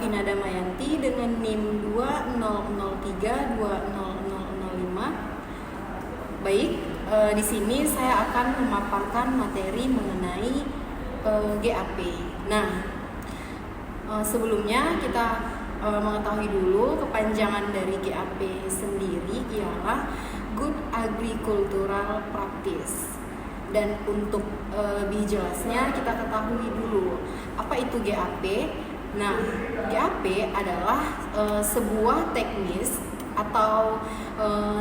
Vina Damayanti dengan NIM 20032005. Baik, di sini saya akan memaparkan materi mengenai GAP. Nah, sebelumnya kita mengetahui dulu kepanjangan dari GAP sendiri ialah Good Agricultural Practice. Dan untuk lebih jelasnya kita ketahui dulu apa itu GAP. Nah, GAP adalah sebuah teknis atau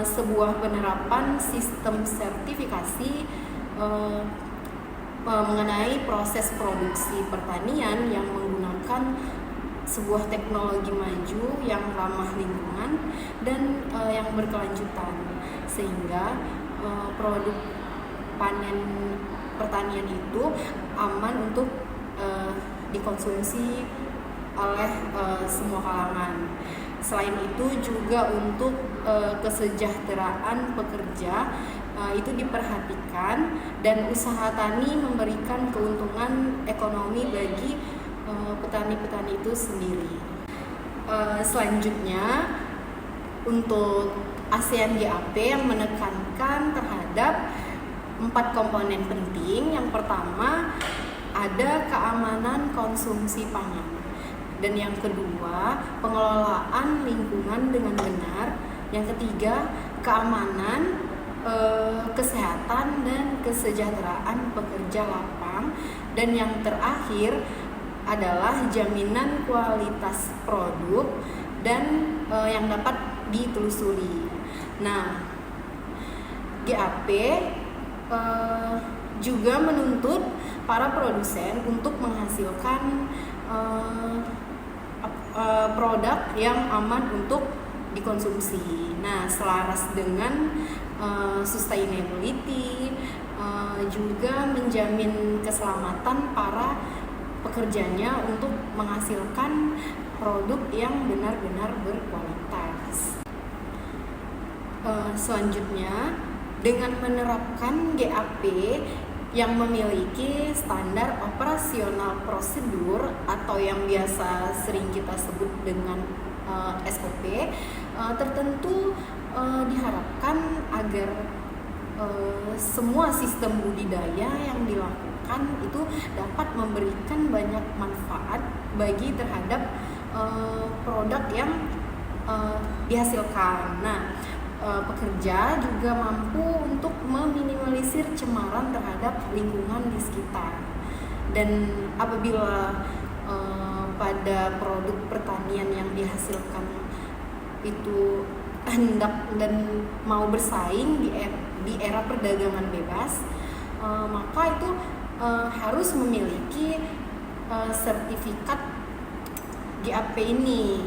sebuah penerapan sistem sertifikasi mengenai proses produksi pertanian yang menggunakan sebuah teknologi maju yang ramah lingkungan dan yang berkelanjutan, sehingga produk pertanian itu aman untuk dikonsumsi oleh semua kalangan. Selain itu juga untuk kesejahteraan pekerja itu diperhatikan, dan usaha tani memberikan keuntungan ekonomi bagi petani-petani itu sendiri. Selanjutnya untuk ASEAN GAP yang menekankan terhadap 4 komponen penting. Yang pertama ada keamanan konsumsi pangan, dan yang kedua pengelolaan lingkungan dengan benar, yang ketiga keamanan kesehatan dan kesejahteraan pekerja lapang, dan yang terakhir adalah jaminan kualitas produk dan yang dapat ditelusuri. Nah, GAP juga menuntut para produsen untuk menghasilkan produk yang aman untuk dikonsumsi. Nah, selaras dengan sustainability, juga menjamin keselamatan para pekerjanya untuk menghasilkan produk yang benar-benar berkualitas. Selanjutnya, dengan menerapkan GAP yang memiliki standar operasional prosedur atau yang biasa sering kita sebut dengan SOP tertentu, diharapkan agar semua sistem budidaya yang dilakukan itu dapat memberikan banyak manfaat bagi terhadap produk yang dihasilkan. Nah, pekerja juga mampu untuk meminimalisir cemaran terhadap lingkungan di sekitar. Dan apabila pada produk pertanian yang dihasilkan itu hendak dan mau bersaing di era perdagangan bebas, maka itu harus memiliki sertifikat GAP ini,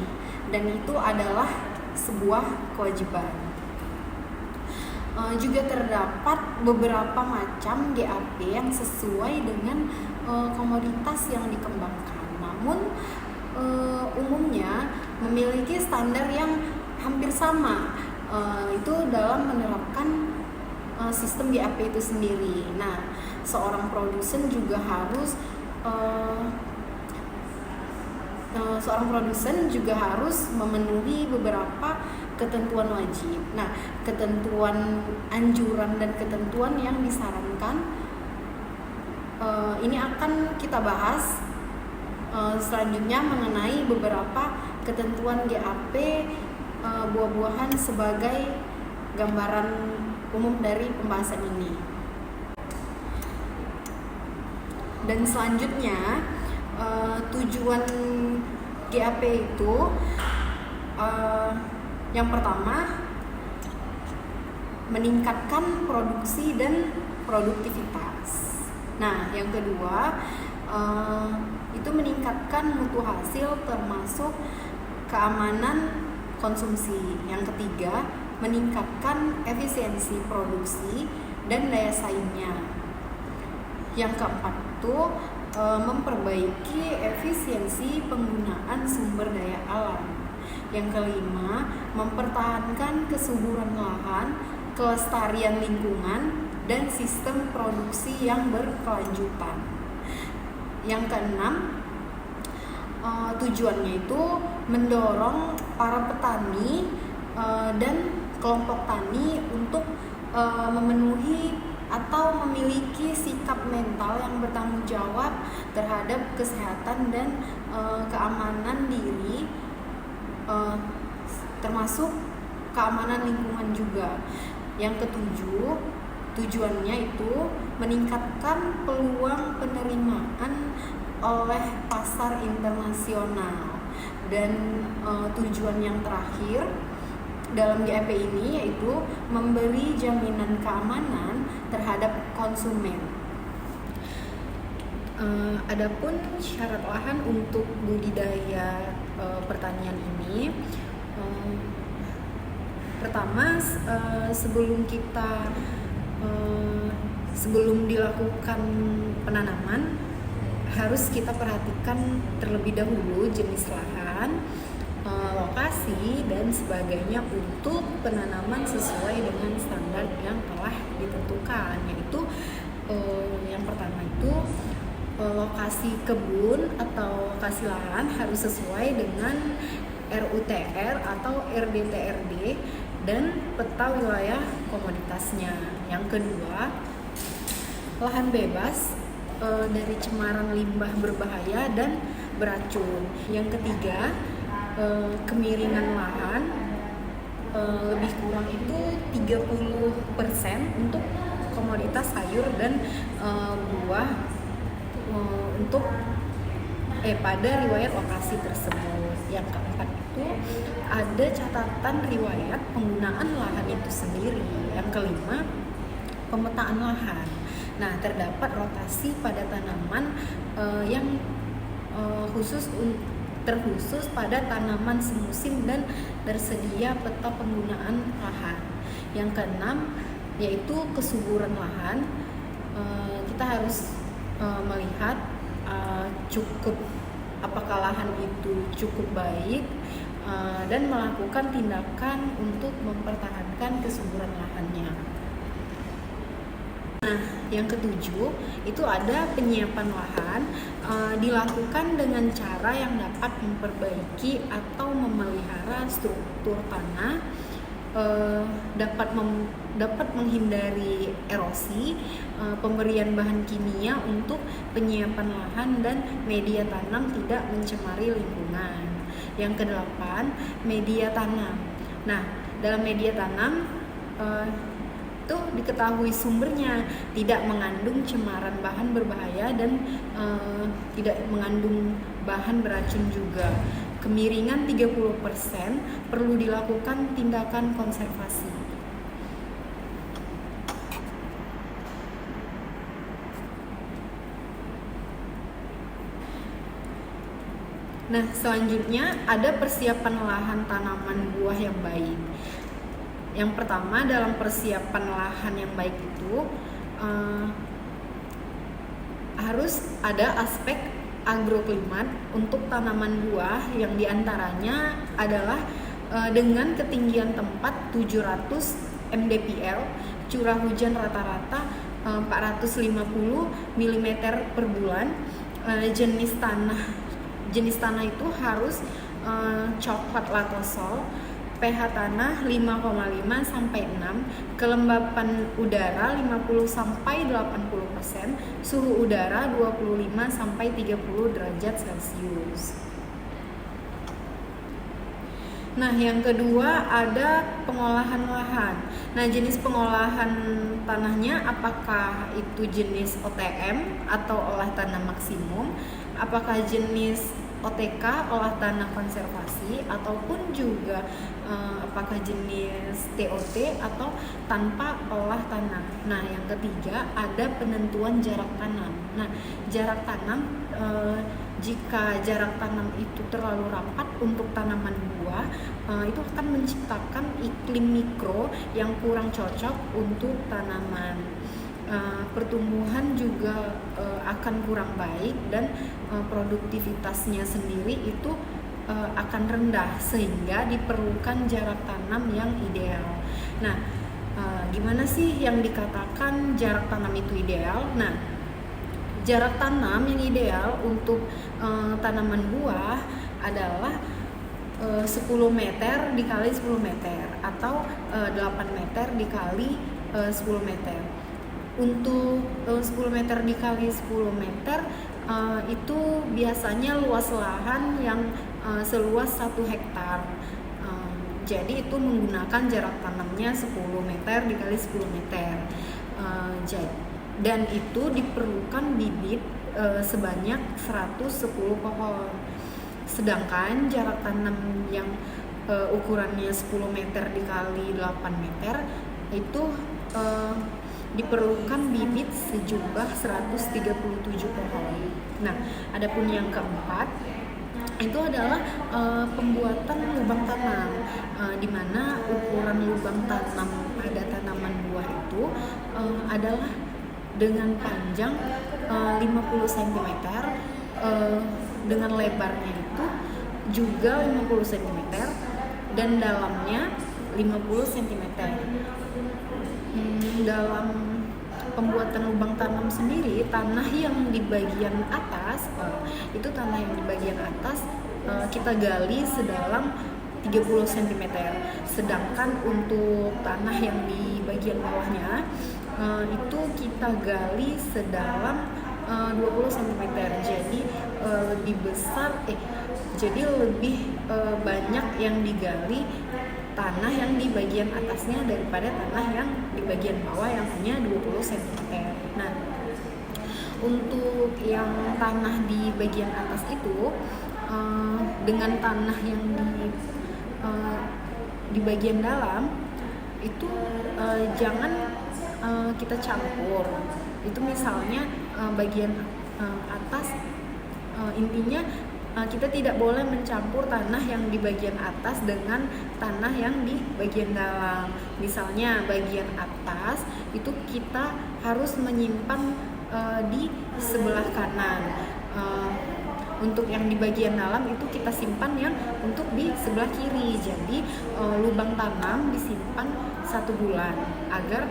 dan itu adalah sebuah kewajiban. Juga terdapat beberapa macam GAP yang sesuai dengan komoditas yang dikembangkan, namun umumnya memiliki standar yang hampir sama, itu dalam menerapkan sistem GAP itu sendiri. Nah, seorang produsen juga harus memenuhi beberapa ketentuan wajib. Nah, ketentuan anjuran dan ketentuan yang disarankan ini akan kita bahas selanjutnya mengenai beberapa ketentuan GAP buah-buahan sebagai gambaran umum dari pembahasan ini. Dan selanjutnya tujuan GAP itu yang pertama meningkatkan produksi dan produktivitas. Nah, yang kedua itu meningkatkan mutu hasil termasuk keamanan konsumsi. Yang ketiga meningkatkan efisiensi produksi dan daya saingnya. Yang keempat itu memperbaiki efisiensi penggunaan sumber daya alam. Yang kelima, mempertahankan kesuburan lahan, kelestarian lingkungan, dan sistem produksi yang berkelanjutan. Yang keenam, tujuannya itu mendorong para petani dan kelompok tani untuk memenuhi atau memiliki sikap mental yang bertanggung jawab terhadap kesehatan dan keamanan diri, termasuk keamanan lingkungan juga. Yang ketujuh, tujuannya itu meningkatkan peluang penerimaan oleh pasar internasional. Dan tujuan yang terakhir dalam GAP ini yaitu memberi jaminan keamanan terhadap konsumen. Adapun syarat lahan untuk budidaya pertanian ini, pertama sebelum dilakukan penanaman harus kita perhatikan terlebih dahulu jenis lahan, lokasi dan sebagainya untuk penanaman sesuai dengan standar yang telah ditentukan. Yaitu yang pertama itu lokasi kebun atau lokasi lahan harus sesuai dengan RUTR atau RDTRD dan peta wilayah komoditasnya. Yang kedua, lahan bebas dari cemaran limbah berbahaya dan beracun. Yang ketiga, kemiringan lahan lebih kurang itu 30% untuk komoditas sayur dan buah untuk pada riwayat lokasi tersebut. Yang keempat itu ada catatan riwayat penggunaan lahan itu sendiri. Yang kelima, pemetaan lahan. Nah, terdapat rotasi pada tanaman yang terkhusus pada tanaman semusim dan tersedia peta penggunaan lahan. Yang keenam yaitu kesuburan lahan. Kita harus melihat apakah lahan itu cukup baik dan melakukan tindakan untuk mempertahankan kesuburan lahannya. Nah, yang ketujuh itu ada penyiapan lahan dilakukan dengan cara yang dapat memperbaiki atau memelihara struktur tanah, dapat menghindari erosi, pemberian bahan kimia untuk penyiapan lahan dan media tanam tidak mencemari lingkungan. Yang kedelapan, media tanam. Nah, dalam media tanam itu diketahui sumbernya tidak mengandung cemaran bahan berbahaya dan tidak mengandung bahan beracun juga. Kemiringan 30%, perlu dilakukan tindakan konservasi. Nah, selanjutnya ada persiapan lahan tanaman buah yang baik. Yang pertama, dalam persiapan lahan yang baik itu harus ada aspek agroklimat untuk tanaman buah yang diantaranya adalah dengan ketinggian tempat 700 mdpl, curah hujan rata-rata 450 mm per bulan, jenis tanah itu harus coklat latosol, pH tanah 5,5 sampai 6, kelembapan udara 50 sampai 80%, suhu udara 25 sampai 30 derajat Celcius. Nah, yang kedua ada pengolahan lahan. Nah, jenis pengolahan tanahnya apakah itu jenis OTM atau olah tanah maksimum, apakah jenis OTK, olah tanah konservasi, ataupun juga apakah jenis TOT atau tanpa olah tanah. Nah, yang ketiga ada penentuan jarak tanam. Nah, jarak tanam jika jarak tanam itu terlalu rapat untuk tanaman buah, itu akan menciptakan iklim mikro yang kurang cocok untuk tanaman. Pertumbuhan juga akan kurang baik dan produktivitasnya sendiri itu akan rendah, sehingga diperlukan jarak tanam yang ideal. Nah, gimana sih yang dikatakan jarak tanam itu ideal? Nah, Jarak tanam yang ideal untuk tanaman buah adalah 10 meter dikali 10 meter atau 8 meter dikali 10 meter. Untuk 10 meter dikali 10 meter itu biasanya luas lahan yang seluas 1 hektar. Jadi itu menggunakan jarak tanamnya 10 meter dikali 10 meter. Dan itu diperlukan bibit sebanyak 110 pohon. Sedangkan jarak tanam yang ukurannya 10 meter dikali 8 meter itu diperlukan bibit sejumlah 137 pohon. Nah, adapun yang keempat itu adalah pembuatan lubang tanam, di mana ukuran lubang tanam pada tanaman buah itu adalah dengan panjang 50 cm, dengan lebarnya itu juga 50 cm dan dalamnya 50 cm. Dalam pembuatan lubang tanam sendiri, tanah yang di bagian atas kita gali sedalam 30 cm, sedangkan untuk tanah yang di bagian bawahnya itu kita gali sedalam 20 cm. Jadi lebih besar jadi lebih banyak yang digali tanah yang di bagian atasnya daripada tanah yang di bagian bawah yang hanya 20 cm. Nah, untuk yang tanah di bagian atas itu dengan tanah yang di bagian dalam itu jangan kita campur. Itu misalnya bagian atas, intinya kita tidak boleh mencampur tanah yang di bagian atas dengan tanah yang di bagian dalam. Misalnya bagian atas itu kita harus menyimpan di sebelah kanan. Untuk yang di bagian dalam itu kita simpan yang untuk di sebelah kiri. Jadi lubang tanam disimpan 1 bulan agar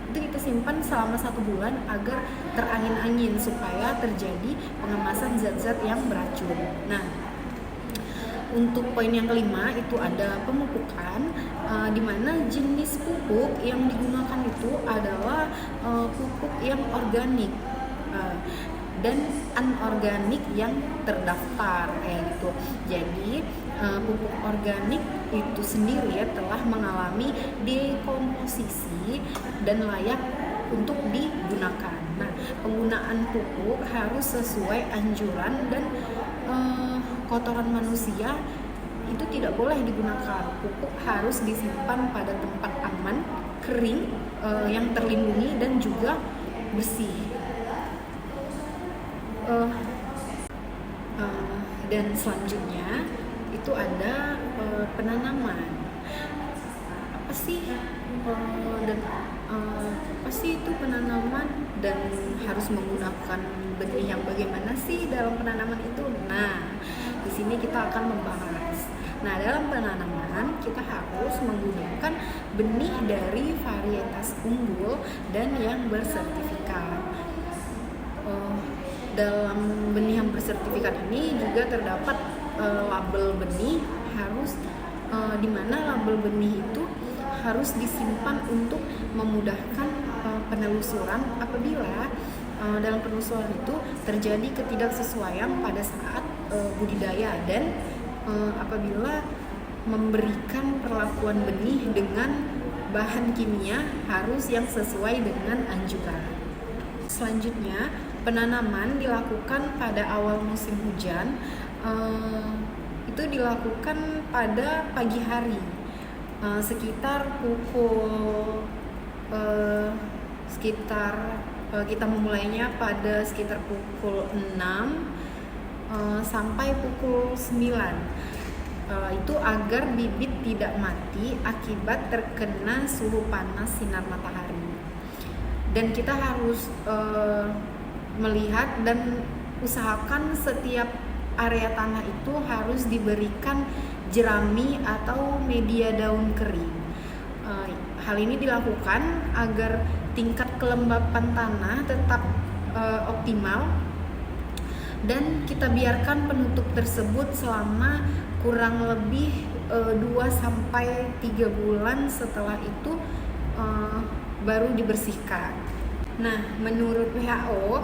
itu kita simpan selama 1 bulan agar terangin-angin supaya terjadi pengemasan zat-zat yang beracun. Nah, untuk poin yang kelima itu ada pemupukan, di mana jenis pupuk yang digunakan itu adalah pupuk yang organik dan anorganik yang terdaftar kayak gitu. Jadi pupuk organik itu sendiri telah mengalami dekomposisi dan layak untuk digunakan. Nah, penggunaan pupuk harus sesuai anjuran dan kotoran manusia itu tidak boleh digunakan. Pupuk harus disimpan pada tempat aman, kering, yang terlindungi dan juga bersih. Dan selanjutnya itu ada penanaman. Apa sih itu penanaman dan harus menggunakan benih yang bagaimana sih dalam penanaman itu? Nah, di sini kita akan membahas. Nah, dalam penanaman kita harus menggunakan benih dari varietas unggul dan yang bersertifikat. Dalam benih yang bersertifikat ini juga terdapat label benih harus di mana label benih itu harus disimpan untuk memudahkan penelusuran apabila dalam penelusuran itu terjadi ketidaksesuaian pada saat budidaya dan apabila memberikan perlakuan benih dengan bahan kimia harus yang sesuai dengan anjuran. Selanjutnya, penanaman dilakukan pada awal musim hujan. Itu dilakukan pada pagi hari, sekitar pukul kita memulainya pada sekitar pukul 6 sampai pukul 9. Itu agar bibit tidak mati akibat terkena suhu panas sinar matahari. Dan kita harus melihat dan usahakan setiap area tanah itu harus diberikan jerami atau media daun kering. Hal ini dilakukan agar tingkat kelembapan tanah tetap optimal, dan kita biarkan penutup tersebut selama kurang lebih 2-3 bulan. Setelah itu baru dibersihkan. Nah, menurut WHO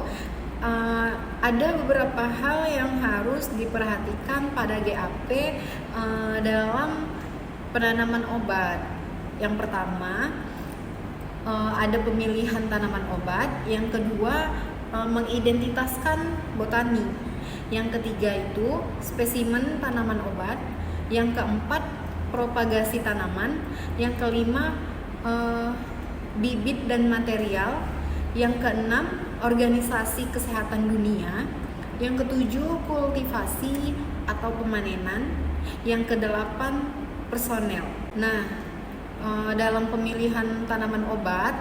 ada beberapa hal yang harus diperhatikan pada GAP dalam penanaman obat. Yang pertama, ada pemilihan tanaman obat. Yang kedua, mengidentitaskan botani. Yang ketiga itu spesimen tanaman obat. Yang keempat, propagasi tanaman. Yang kelima, bibit dan material. Yang keenam, organisasi kesehatan dunia. Yang ketujuh, kultivasi atau pemanenan. Yang kedelapan, personel. Nah, dalam pemilihan tanaman obat,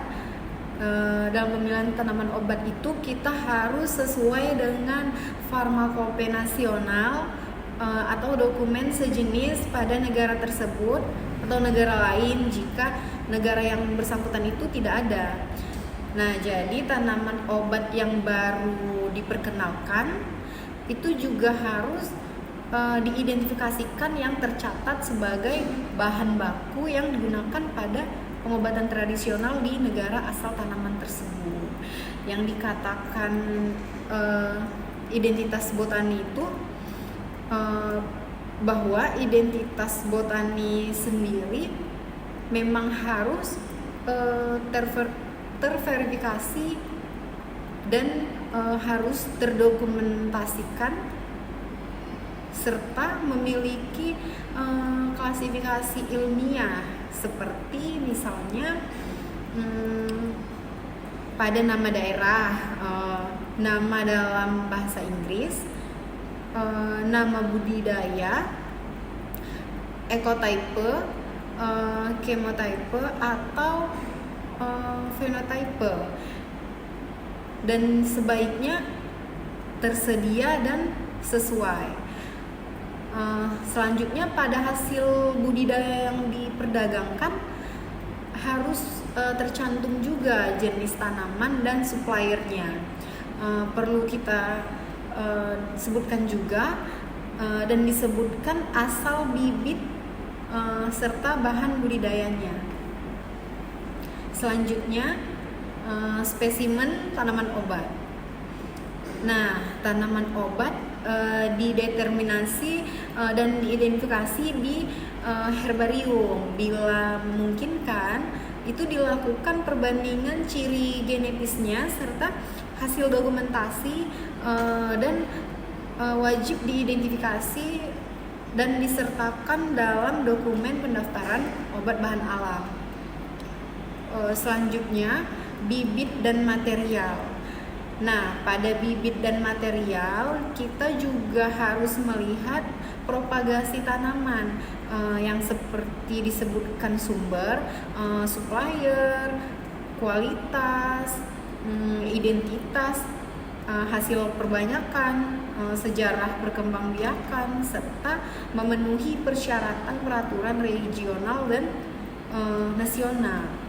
itu kita harus sesuai dengan farmakope nasional atau dokumen sejenis pada negara tersebut atau negara lain jika negara yang bersangkutan itu tidak ada. Nah, jadi tanaman obat yang baru diperkenalkan itu juga harus diidentifikasikan yang tercatat sebagai bahan baku yang digunakan pada pengobatan tradisional di negara asal tanaman tersebut. Yang dikatakan identitas botani itu bahwa identitas botani sendiri memang harus terverifikasi dan harus terdokumentasikan serta memiliki klasifikasi ilmiah, seperti misalnya pada nama daerah, nama dalam bahasa Inggris, nama budidaya, ekotype, chemotype atau fenotype, dan sebaiknya tersedia dan sesuai. Selanjutnya, pada hasil budidaya yang diperdagangkan harus tercantum juga jenis tanaman dan suppliernya. Perlu kita sebutkan juga dan disebutkan asal bibit serta bahan budidayanya. Selanjutnya, spesimen tanaman obat. Nah, tanaman obat dideterminasi dan diidentifikasi di herbarium. Bila memungkinkan, itu dilakukan perbandingan ciri genetisnya serta hasil dokumentasi dan wajib diidentifikasi dan disertakan dalam dokumen pendaftaran obat bahan alam. Selanjutnya, bibit dan material. Nah, pada bibit dan material kita juga harus melihat propagasi tanaman yang seperti disebutkan sumber, supplier, kualitas, identitas, hasil perbanyakan, sejarah perkembangbiakan, serta memenuhi persyaratan peraturan regional dan nasional.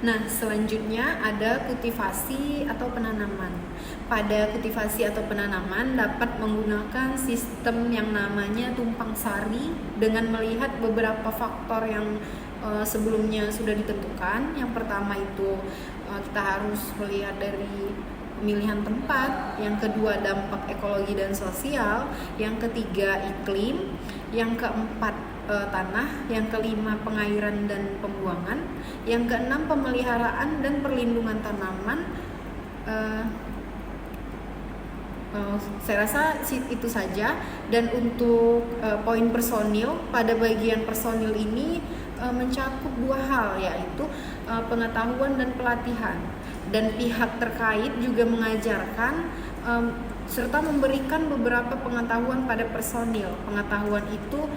Nah, selanjutnya ada kultivasi atau penanaman. Pada kultivasi atau penanaman dapat menggunakan sistem yang namanya tumpang sari dengan melihat beberapa faktor yang sebelumnya sudah ditentukan. Yang pertama itu kita harus melihat dari pemilihan tempat, yang kedua dampak ekologi dan sosial, yang ketiga iklim, yang keempat tanah, yang kelima pengairan dan pembuangan, yang keenam pemeliharaan dan perlindungan tanaman. Saya rasa itu saja. Dan untuk poin personil, pada bagian personil ini mencakup dua hal, yaitu pengetahuan dan pelatihan. Dan pihak terkait juga mengajarkan serta memberikan beberapa pengetahuan pada personil. Pengetahuan itu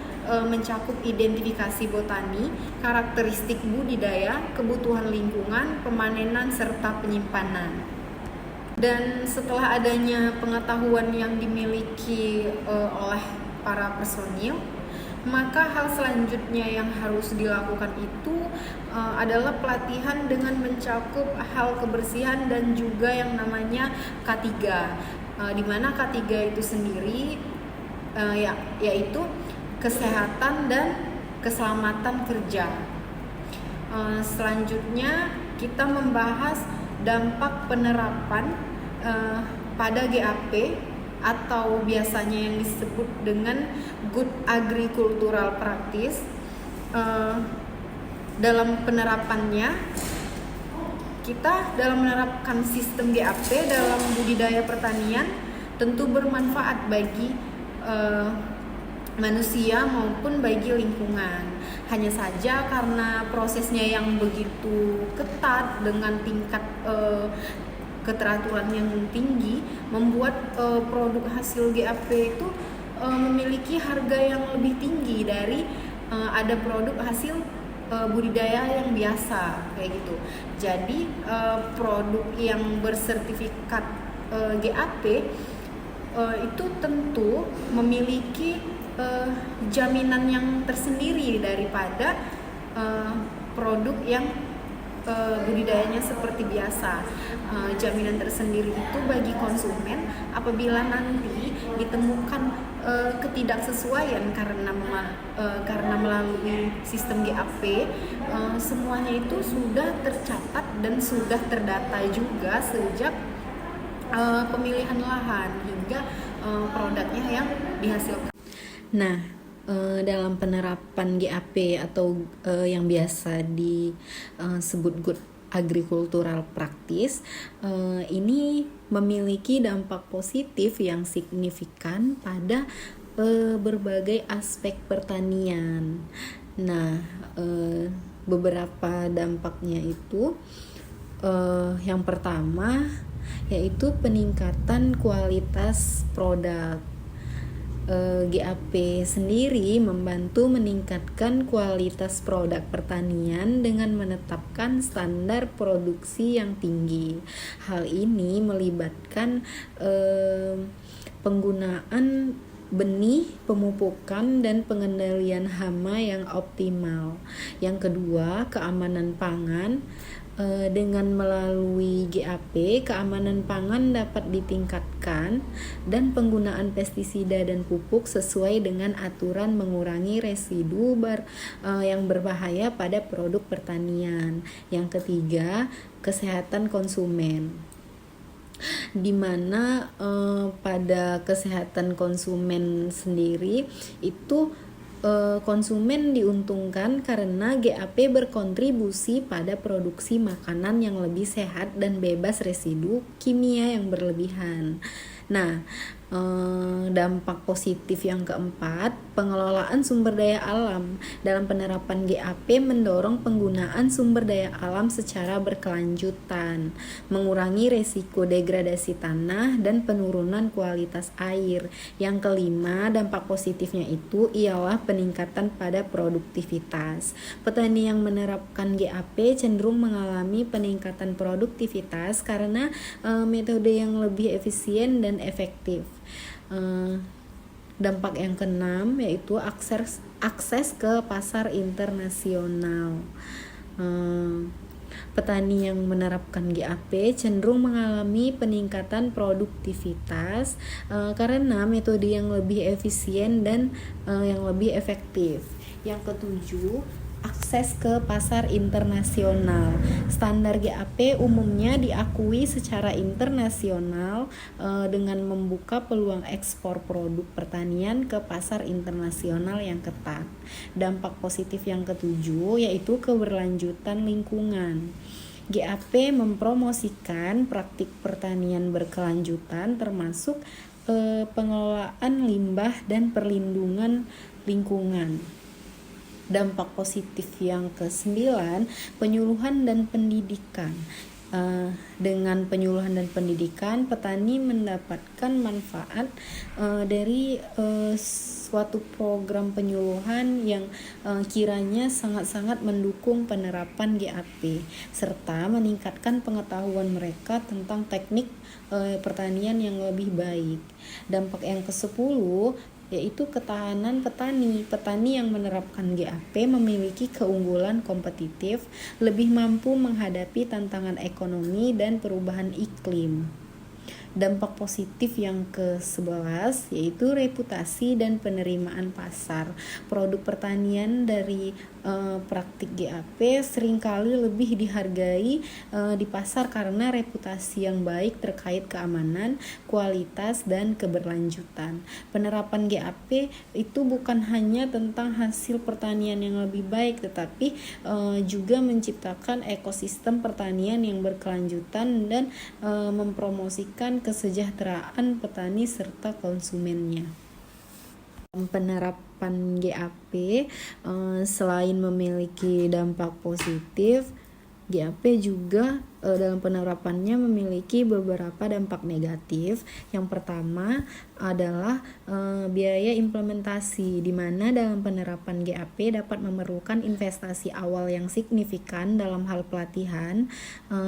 mencakup identifikasi botani, karakteristik budidaya, kebutuhan lingkungan, pemanenan, serta penyimpanan. Dan setelah adanya pengetahuan yang dimiliki oleh para personil, Maka hal selanjutnya yang harus dilakukan itu adalah pelatihan dengan mencakup hal kebersihan dan juga yang namanya K3, di mana K3 itu sendiri yaitu kesehatan dan keselamatan kerja. Selanjutnya kita membahas dampak penerapan pada GAP atau biasanya yang disebut dengan Good Agricultural Practice. Dalam penerapannya, kita dalam menerapkan sistem GAP dalam budidaya pertanian tentu bermanfaat bagi manusia maupun bagi lingkungan. Hanya saja karena prosesnya yang begitu ketat dengan tingkat keteraturan yang tinggi, membuat produk hasil GAP itu memiliki harga yang lebih tinggi dari ada produk hasil budidaya yang biasa kayak gitu. Jadi produk yang bersertifikat GAP itu tentu memiliki jaminan yang tersendiri daripada produk yang budidayanya seperti biasa. Jaminan tersendiri itu bagi konsumen apabila nanti ditemukan ketidaksesuaian karena melalui sistem GAP, semuanya itu sudah tercatat dan sudah terdata juga sejak pemilihan lahan hingga produknya yang dihasilkan. Nah, dalam penerapan GAP atau yang biasa disebut Good Agricultural Practice, ini memiliki dampak positif yang signifikan pada berbagai aspek pertanian. Nah, beberapa dampaknya itu yang pertama yaitu peningkatan kualitas produk. GAP sendiri membantu meningkatkan kualitas produk pertanian dengan menetapkan standar produksi yang tinggi. Hal ini melibatkan penggunaan benih, pemupukan, dan pengendalian hama yang optimal. Yang kedua, keamanan pangan. Dengan melalui GAP, keamanan pangan dapat ditingkatkan dan penggunaan pestisida dan pupuk sesuai dengan aturan mengurangi residu yang berbahaya pada produk pertanian. Yang ketiga, kesehatan konsumen, di mana pada kesehatan konsumen sendiri itu konsumen diuntungkan karena GAP berkontribusi pada produksi makanan yang lebih sehat dan bebas residu kimia yang berlebihan. Nah, dampak positif yang keempat, pengelolaan sumber daya alam. Dalam penerapan GAP mendorong penggunaan sumber daya alam secara berkelanjutan, mengurangi resiko degradasi tanah dan penurunan kualitas air. Yang kelima, dampak positifnya itu ialah peningkatan pada produktivitas. Petani yang menerapkan GAP cenderung mengalami peningkatan produktivitas karena metode yang lebih efisien dan efektif. Dampak yang keenam yaitu akses ke pasar internasional. Petani yang menerapkan GAP cenderung mengalami peningkatan produktivitas karena metode yang lebih efisien dan yang lebih efektif. Yang ketujuh, akses ke pasar internasional. Standar GAP umumnya diakui secara internasional dengan membuka peluang ekspor produk pertanian ke pasar internasional yang ketat. Dampak positif yang ketujuh yaitu keberlanjutan lingkungan. GAP mempromosikan praktik pertanian berkelanjutan termasuk pengelolaan limbah dan perlindungan lingkungan. Dampak positif yang ke-9, penyuluhan dan pendidikan. Dengan penyuluhan dan pendidikan, petani mendapatkan manfaat dari suatu program penyuluhan yang kiranya sangat-sangat mendukung penerapan GAP serta meningkatkan pengetahuan mereka tentang teknik pertanian yang lebih baik. Dampak yang ke-10, yaitu ketahanan petani. Petani yang menerapkan GAP memiliki keunggulan kompetitif, lebih mampu menghadapi tantangan ekonomi dan perubahan iklim. Dampak positif yang ke-11 yaitu reputasi dan penerimaan pasar. Produk pertanian dari praktik GAP seringkali lebih dihargai di pasar karena reputasi yang baik terkait keamanan, kualitas, dan keberlanjutan. Penerapan GAP itu bukan hanya tentang hasil pertanian yang lebih baik, tetapi juga menciptakan ekosistem pertanian yang berkelanjutan dan mempromosikan kesejahteraan petani serta konsumennya. Penerapan GAP selain memiliki dampak positif, GAP juga dalam penerapannya memiliki beberapa dampak negatif. Yang pertama adalah biaya implementasi, di mana dalam penerapan GAP dapat memerlukan investasi awal yang signifikan dalam hal pelatihan,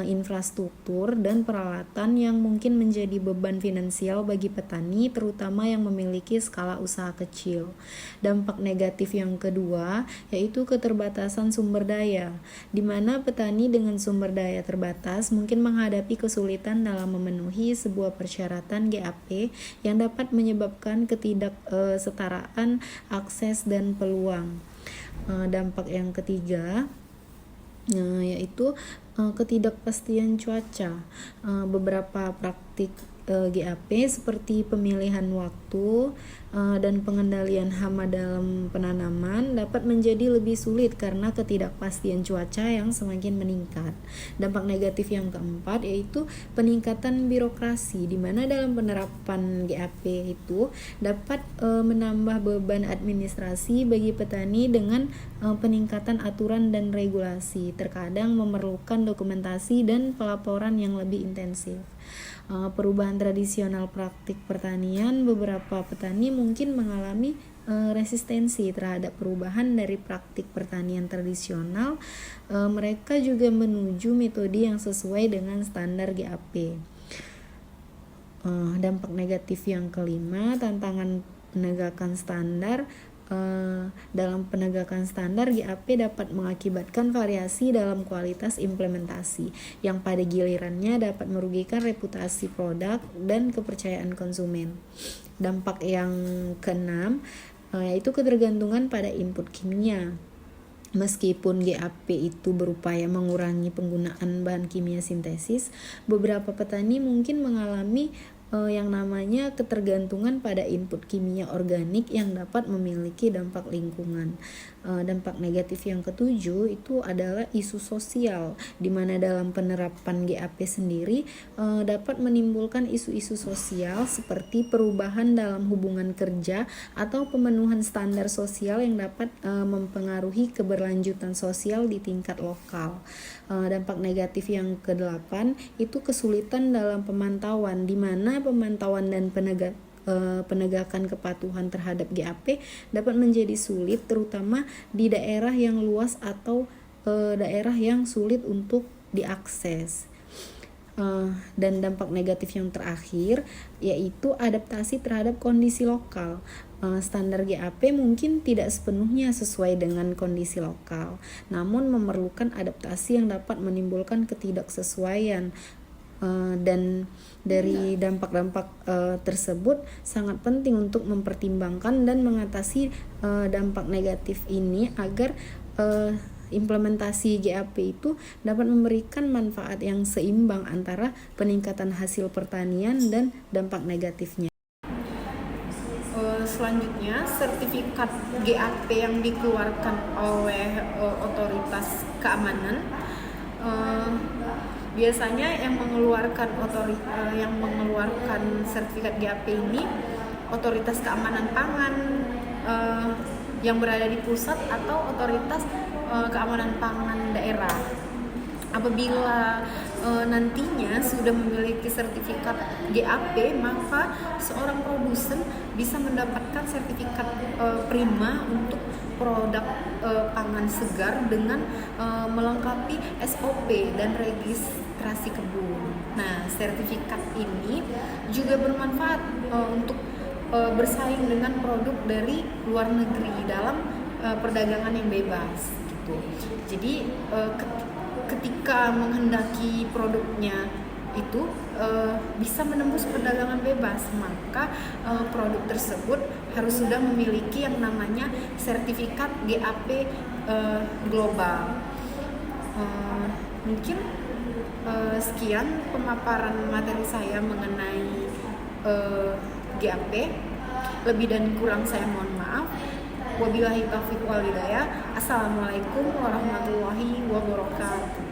infrastruktur, dan peralatan yang mungkin menjadi beban finansial bagi petani, terutama yang memiliki skala usaha kecil. Dampak negatif yang kedua yaitu keterbatasan sumber daya, di mana petani dengan sumber daya terbatas mungkin menghadapi kesulitan dalam memenuhi sebuah persyaratan GAP yang dapat menyebabkan ketidaksetaraan akses dan peluang. Dampak yang ketiga yaitu ketidakpastian cuaca. Beberapa praktik GAP seperti pemilihan waktu dan pengendalian hama dalam penanaman dapat menjadi lebih sulit karena ketidakpastian cuaca yang semakin meningkat. Dampak negatif yang keempat yaitu peningkatan birokrasi, di mana dalam penerapan GAP itu dapat menambah beban administrasi bagi petani dengan peningkatan aturan dan regulasi, terkadang memerlukan dokumentasi dan pelaporan yang lebih intensif. Perubahan tradisional praktik pertanian, beberapa petani mungkin mengalami resistensi terhadap perubahan dari praktik pertanian tradisional. Mereka juga menuju metode yang sesuai dengan standar GAP. Dampak negatif yang kelima, tantangan penegakan standar. Dalam penegakan standar, GAP dapat mengakibatkan variasi dalam kualitas implementasi yang pada gilirannya dapat merugikan reputasi produk dan kepercayaan konsumen. Dampak yang keenam yaitu ketergantungan pada input kimia. Meskipun GAP itu berupaya mengurangi penggunaan bahan kimia sintesis, beberapa petani mungkin mengalami yang namanya ketergantungan pada input kimia organik yang dapat memiliki dampak lingkungan. Dampak negatif yang ketujuh itu adalah isu sosial, di mana dalam penerapan GAP sendiri dapat menimbulkan isu-isu sosial seperti perubahan dalam hubungan kerja atau pemenuhan standar sosial yang dapat mempengaruhi keberlanjutan sosial di tingkat lokal. Dampak negatif yang kedelapan itu kesulitan dalam pemantauan, di mana pemantauan dan penegakan kepatuhan terhadap GAP dapat menjadi sulit, terutama di daerah yang luas atau daerah yang sulit untuk diakses. Dan dampak negatif yang terakhir yaitu adaptasi terhadap kondisi lokal. Standar GAP mungkin tidak sepenuhnya sesuai dengan kondisi lokal, namun memerlukan adaptasi yang dapat menimbulkan ketidaksesuaian. Dan dari dampak-dampak tersebut sangat penting untuk mempertimbangkan dan mengatasi dampak negatif ini agar implementasi GAP itu dapat memberikan manfaat yang seimbang antara peningkatan hasil pertanian dan dampak negatifnya. Selanjutnya, sertifikat GAP yang dikeluarkan oleh otoritas keamanan. Biasanya yang mengeluarkan sertifikat GAP ini otoritas keamanan pangan yang berada di pusat atau otoritas keamanan pangan daerah. Apabila nantinya sudah memiliki sertifikat GAP, maka seorang produsen bisa mendapatkan sertifikat prima untuk produk pangan segar dengan melengkapi SOP dan registrasi kebun. Nah, sertifikat ini juga bermanfaat untuk bersaing dengan produk dari luar negeri dalam perdagangan yang bebas gitu. Jadi ketika menghendaki produknya itu bisa menembus perdagangan bebas, maka produk tersebut harus sudah memiliki yang namanya sertifikat GAP global. Mungkin sekian pemaparan materi saya mengenai GAP. Lebih dan kurang saya mohon maaf. Wabillahi taufiq wal hidayah. Assalamualaikum warahmatullahi wabarakatuh.